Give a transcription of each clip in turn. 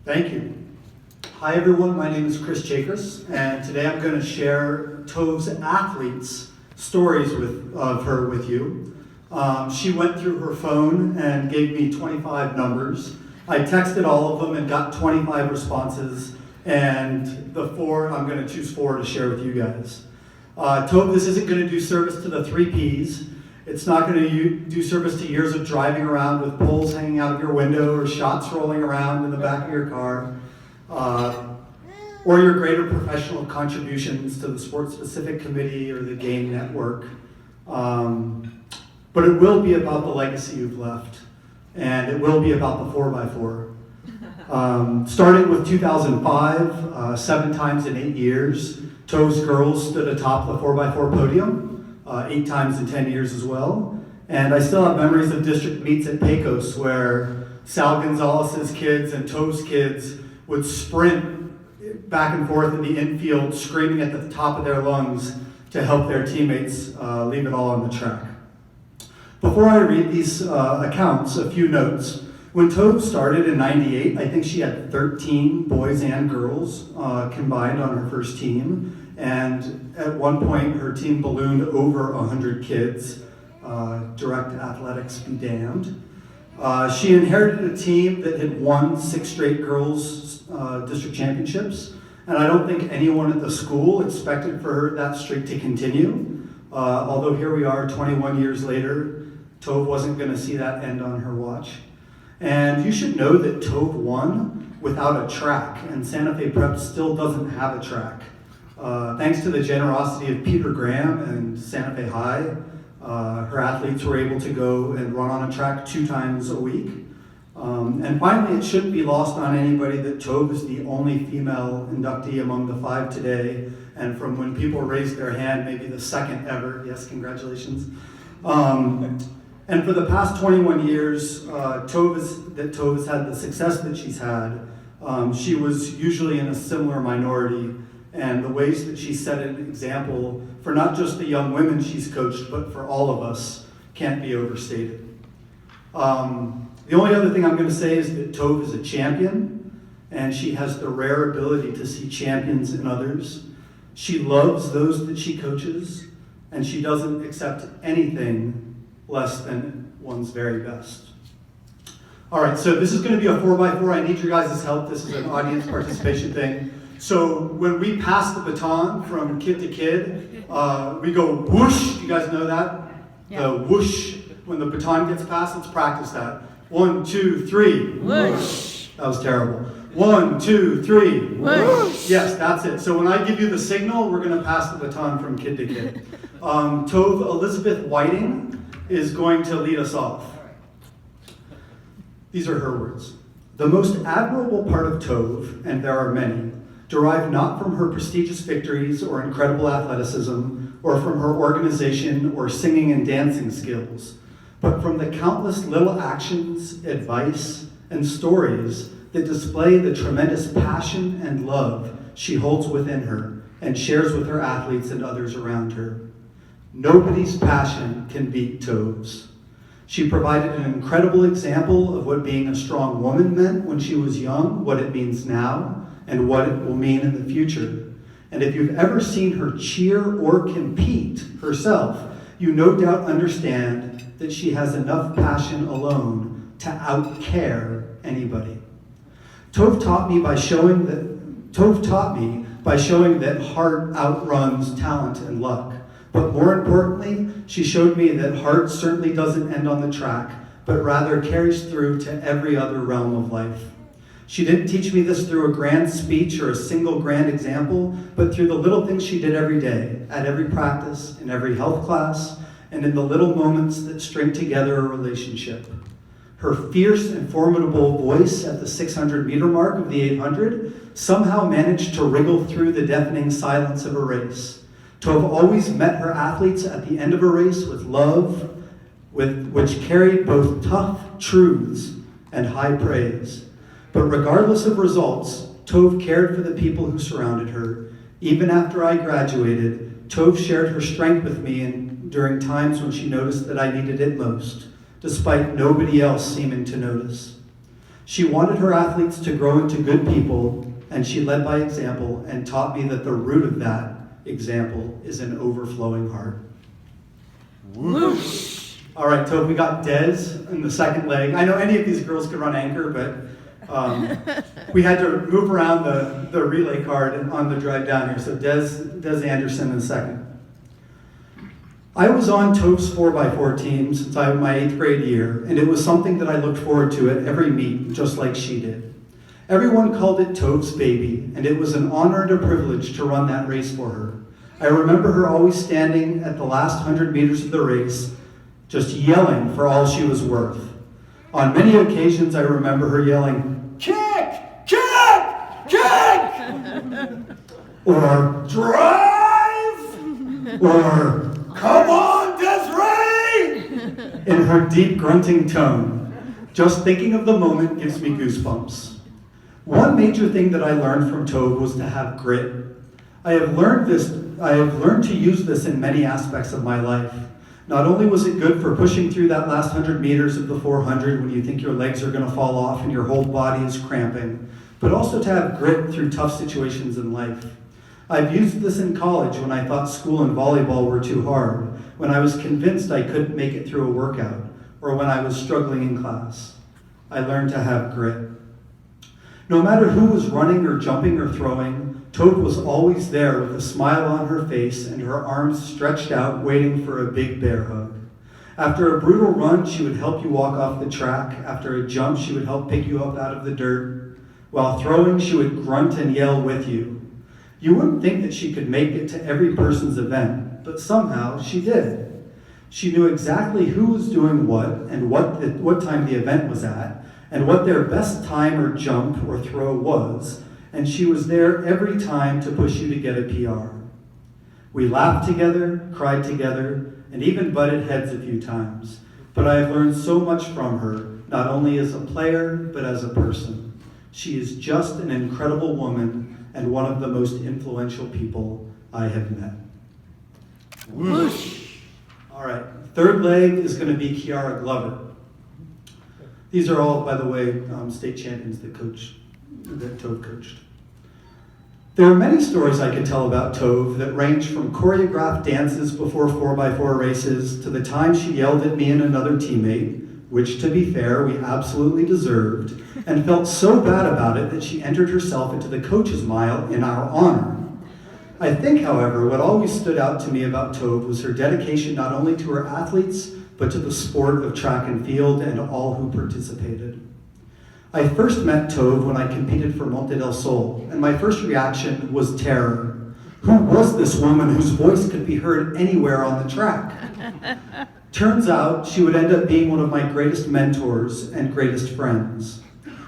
Thank you. Hi everyone, my name is Chakeres, and today I'm going to share Tove's athletes' stories of her with you. She went through her phone and gave me 25 numbers. I texted all of them and got 25 responses, and I'm going to choose 4 to share with you guys. Tove, this isn't going to do service to the 3 Ps. It's not going to do service to years of driving around with poles hanging out of your window or shots rolling around in the back of your car, or your greater professional contributions to the sports-specific committee or the game network. But it will be about the legacy you've left, and it will be about the 4x4. Starting with 2005, 7 times in 8 years, Tove's girls stood atop the 4x4 podium. 8 times in 10 years as well. And I still have memories of district meets at Pecos where Sal Gonzalez's kids and Tove's kids would sprint back and forth in the infield, screaming at the top of their lungs to help their teammates leave it all on the track. Before I read these accounts, a few notes. When Tove started in '98, I think she had 13 boys and girls combined on her first team. And at one point, her team ballooned over 100 kids. Direct athletics be damned. She inherited a team that had won 6 straight girls' district championships. And I don't think anyone at the school expected for that streak to continue. Although here we are 21 years later, Tove wasn't going to see that end on her watch. And you should know that Tove won without a track, and Santa Fe Prep still doesn't have a track. Thanks to the generosity of Peter Graham and Santa Fe High, her athletes were able to go and run on a track 2 times a week. And finally, it shouldn't be lost on anybody that Tove is the only female inductee among the 5 today, and from when people raised their hand, maybe the 2nd ever. Yes, congratulations. And for the past 21 years, Tove has had the success that she's had. She was usually in a similar minority, and the ways that she set an example for not just the young women she's coached, but for all of us, can't be overstated. The only other thing I'm going to say is that Tove is a champion, and she has the rare ability to see champions in others. She loves those that she coaches, and she doesn't accept anything less than one's very best. All right, so this is going to be a 4x4. I need your guys' help. This is an audience participation thing. So when we pass the baton from kid to kid, we go whoosh. You guys know that? Yeah. The whoosh. When the baton gets passed, let's practice that. 1, 2, 3. Whoosh. That was terrible. 1, 2, 3. Whoosh. Yes, that's it. So when I give you the signal, we're going to pass the baton from kid to kid. Tove Elizabeth Whiting is going to lead us off. These are her words. The most admirable part of Tove, and there are many, derived not from her prestigious victories or incredible athleticism, or from her organization or singing and dancing skills, but from the countless little actions, advice, and stories that display the tremendous passion and love she holds within her and shares with her athletes and others around her. Nobody's passion can beat Tove's. She provided an incredible example of what being a strong woman meant when she was young, what it means now, and what it will mean in the future. And if you've ever seen her cheer or compete herself, you no doubt understand that she has enough passion alone to out-care anybody. Tove taught me by showing that heart outruns talent and luck. But more importantly, she showed me that heart certainly doesn't end on the track, but rather carries through to every other realm of life. She didn't teach me this through a grand speech or a single grand example, but through the little things she did every day, at every practice, in every health class, and in the little moments that string together a relationship. Her fierce and formidable voice at the 600-meter mark of the 800 somehow managed to wriggle through the deafening silence of a race. Tove always met her athletes at the end of a race with love, which carried both tough truths and high praise. But regardless of results, Tove cared for the people who surrounded her. Even after I graduated, Tove shared her strength with me during times when she noticed that I needed it most, despite nobody else seeming to notice. She wanted her athletes to grow into good people, and she led by example and taught me that the root of that example is an overflowing heart. Whoosh! All right, Tove, we got Des in the second leg. I know any of these girls could run anchor, but we had to move around the relay card on the drive down here. So Des Anderson in second. I was on Tove's 4x4 team since my 8th grade year, and it was something that I looked forward to at every meet, just like she did. Everyone called it Tove's baby, and it was an honor and a privilege to run that race for her. I remember her always standing at the last 100 meters of the race, just yelling for all she was worth. On many occasions, I remember her yelling, "Kick! Kick! Kick!" or "Drive!" or "Come on, Desiree!" in her deep grunting tone. Just thinking of the moment gives me goosebumps. One major thing that I learned from Tove was to have grit. I have learned to use this in many aspects of my life. Not only was it good for pushing through that last 100 meters of the 400 when you think your legs are going to fall off and your whole body is cramping, but also to have grit through tough situations in life. I've used this in college when I thought school and volleyball were too hard, when I was convinced I couldn't make it through a workout, or when I was struggling in class. I learned to have grit. No matter who was running or jumping or throwing, Tove was always there with a smile on her face and her arms stretched out waiting for a big bear hug. After a brutal run, she would help you walk off the track. After a jump, she would help pick you up out of the dirt. While throwing, she would grunt and yell with you. You wouldn't think that she could make it to every person's event, but somehow she did. She knew exactly who was doing what and what time the event was at, and what their best time or jump or throw was, and she was there every time to push you to get a PR. We laughed together, cried together, and even butted heads a few times, but I have learned so much from her, not only as a player, but as a person. She is just an incredible woman and one of the most influential people I have met. Whoosh! All right, third leg is going to be Kiara Glover. These are all, by the way, state champions that Tove coached. There are many stories I could tell about Tove that range from choreographed dances before 4x4 races to the time she yelled at me and another teammate, which, to be fair, we absolutely deserved, and felt so bad about it that she entered herself into the coach's mile in our honor. I think, however, what always stood out to me about Tove was her dedication not only to her athletes, but to the sport of track and field and all who participated. I first met Tove when I competed for Monte del Sol, and my first reaction was terror. Who was this woman whose voice could be heard anywhere on the track? Turns out she would end up being one of my greatest mentors and greatest friends.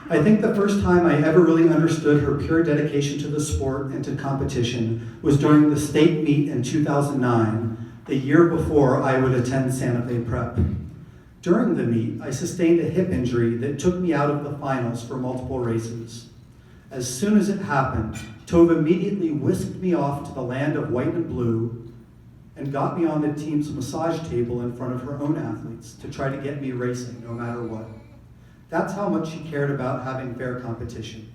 I think the first time I ever really understood her pure dedication to the sport and to competition was during the state meet in 2009, the year before I would attend Santa Fe Prep. During the meet, I sustained a hip injury that took me out of the finals for multiple races. As soon as it happened, Tove immediately whisked me off to the land of white and blue and got me on the team's massage table in front of her own athletes to try to get me racing no matter what. That's how much she cared about having fair competition.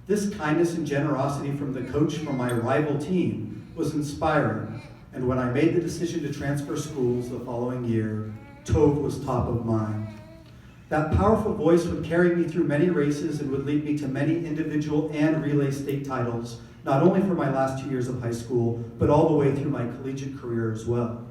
This kindness and generosity from the coach from my rival team was inspiring, and when I made the decision to transfer schools the following year, Tove was top of mind. That powerful voice would carry me through many races and would lead me to many individual and relay state titles, not only for my last 2 years of high school, but all the way through my collegiate career as well.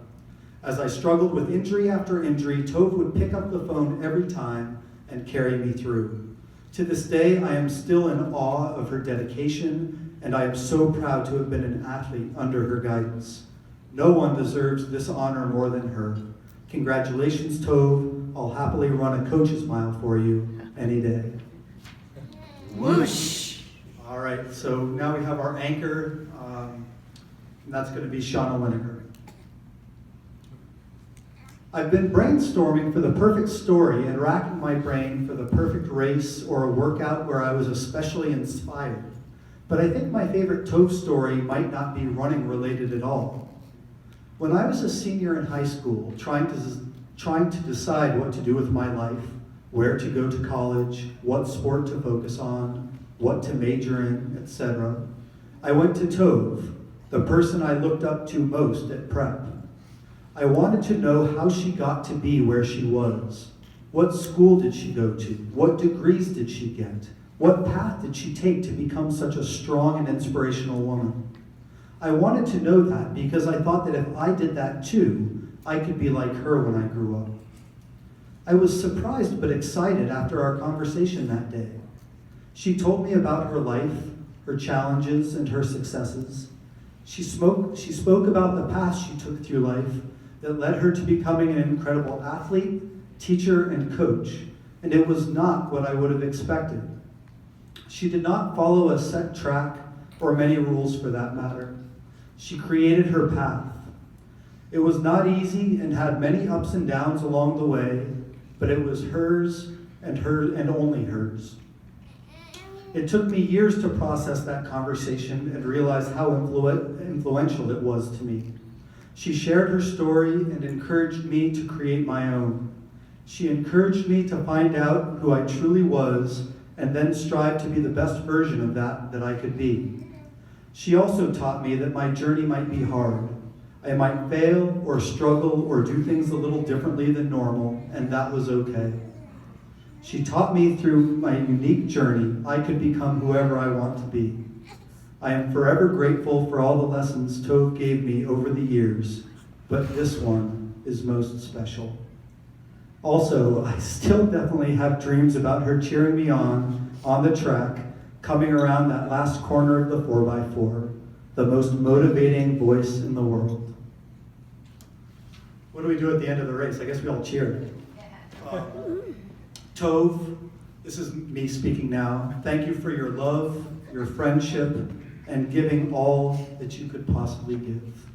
As I struggled with injury after injury, Tove would pick up the phone every time and carry me through. To this day, I am still in awe of her dedication, and I am so proud to have been an athlete under her guidance. No one deserves this honor more than her. Congratulations, Tove. I'll happily run a coach's mile for you any day. Whoosh! All right, so now we have our anchor, and that's going to be Shauna Lineker. I've been brainstorming for the perfect story and racking my brain for the perfect race or a workout where I was especially inspired. But I think my favorite Tove story might not be running related at all. When I was a senior in high school, trying to decide what to do with my life, where to go to college, what sport to focus on, what to major in, etc. I went to Tove, the person I looked up to most at prep. I wanted to know how she got to be where she was. What school did she go to? What degrees did she get? What path did she take to become such a strong and inspirational woman? I wanted to know that because I thought that if I did that too, I could be like her when I grew up. I was surprised but excited after our conversation that day. She told me about her life, her challenges, and her successes. She spoke about the path she took through life that led her to becoming an incredible athlete, teacher, and coach, and it was not what I would have expected. She did not follow a set track or many rules for that matter. She created her path. It was not easy and had many ups and downs along the way, but it was hers and only hers. It took me years to process that conversation and realize how influential it was to me. She shared her story and encouraged me to create my own. She encouraged me to find out who I truly was and then strive to be the best version of that I could be. She also taught me that my journey might be hard. I might fail or struggle or do things a little differently than normal, and that was okay. She taught me through my unique journey I could become whoever I want to be. I am forever grateful for all the lessons Tove gave me over the years, but this one is most special. Also, I still definitely have dreams about her cheering me on the track, coming around that last corner of the 4x4, the most motivating voice in the world. What do we do at the end of the race? I guess we all cheer. Tove, this is me speaking now. Thank you for your love, your friendship, and giving all that you could possibly give.